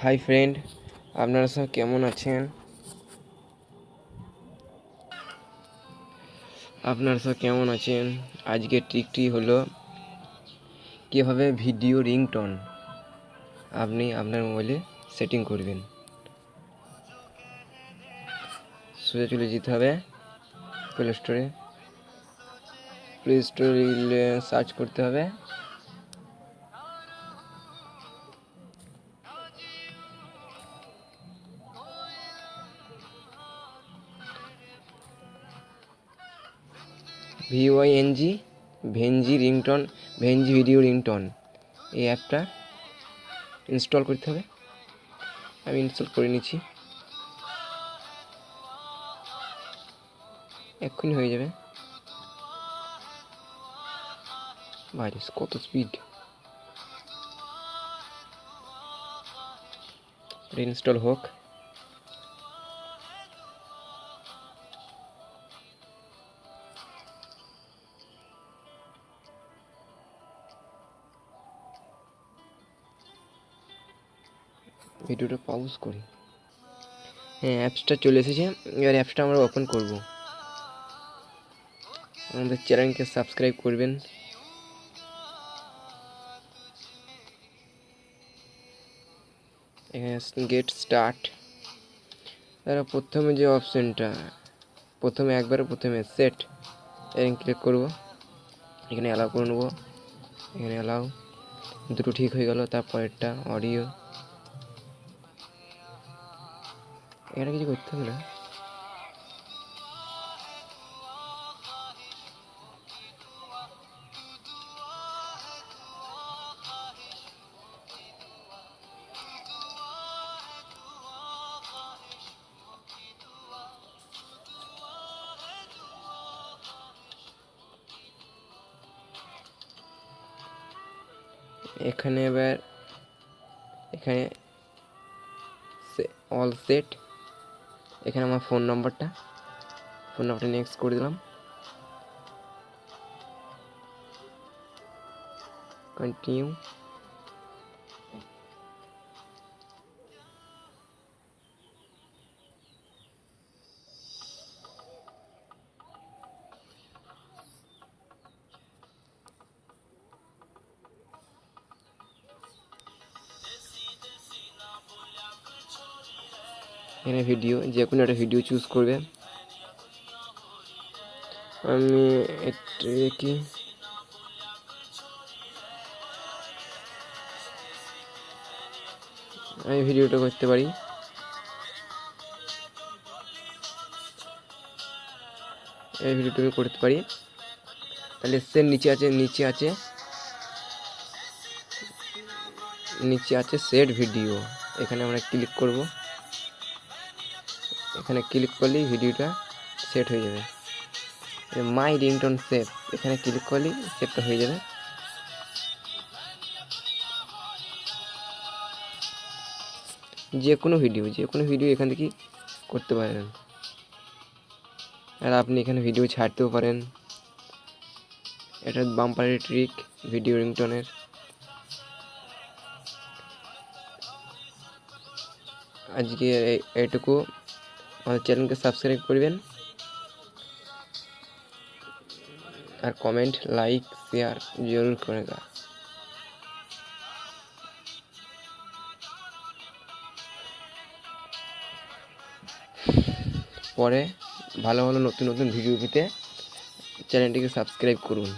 Hi friend, আপনারা সব কেমন আছেন? আজকের ট্রিকটি হলো কীভাবে ভিডিও রিংটোন আপনি আপনার মোবাইলে সেটিং করবেন। সোজা চলে যেতে হবে প্লে স্টোরে সার্চ করতে হবে ভেঞ্জি ভিডিও রিংটোন এই অ্যাপটা ইনস্টল করতে হবে। আমি ইনস্টল করে নিচ্ছি, এক্ষুনি হয়ে যাবে। ভাইরাস কত স্পিড! ইনস্টল হোক। ভিডিওটা পজ করি। হ্যাঁ, অ্যাপসটা চলে এসেছে। এবার অ্যাপসটা আমরা ওপেন করব। আমাদের চ্যানেলকে সাবস্ক্রাইব করবেন। এখানে গেট স্টার্ট। তারা প্রথমে যে অপশনটা প্রথমে সেট, এখানে ক্লিক করব। এখানে অ্যালাউ করে নেবো। এখানে অ্যালাউ, দুটো ঠিক হয়ে গেল। তারপরেরটা অডিও, এটা কিছু করতে হবে না। এখানে অল সেট। এখানে আমার ফোন নাম্বারটা নেক্সট করে দিলাম। কন্টিনিউ। এখানে ভিডিও, যে কোনো একটা ভিডিও চুজ করবে। আমি ভিডিওটা করতে পারি। এই ভিডিওটা আমি করতে পারি। তাহলে সে নিচে আছে সেট ভিডিও। এখানে আমরা ক্লিক করব। এখানে ক্লিক করলেই ভিডিওটা সেট হয়ে যাবে। মাই রিংটোন সেভ, এখানে ক্লিক করলেই সেভটা হয়ে যাবে। যে কোনো ভিডিও এখান থেকে করতে পারেন। আর আপনি এখানে ভিডিও ছাড়তেও পারেন। এটা বাম্পারের ট্রিক ভিডিও রিংটোনের। আজকে এইটুকু। আমাদের চ্যানেলকে সাবস্ক্রাইব করবেন, আর কমেন্ট, লাইক, শেয়ার জরুর করেগা। পরে ভালো নতুন ভিডিও পেতে চ্যানেলটিকে সাবস্ক্রাইব করুন।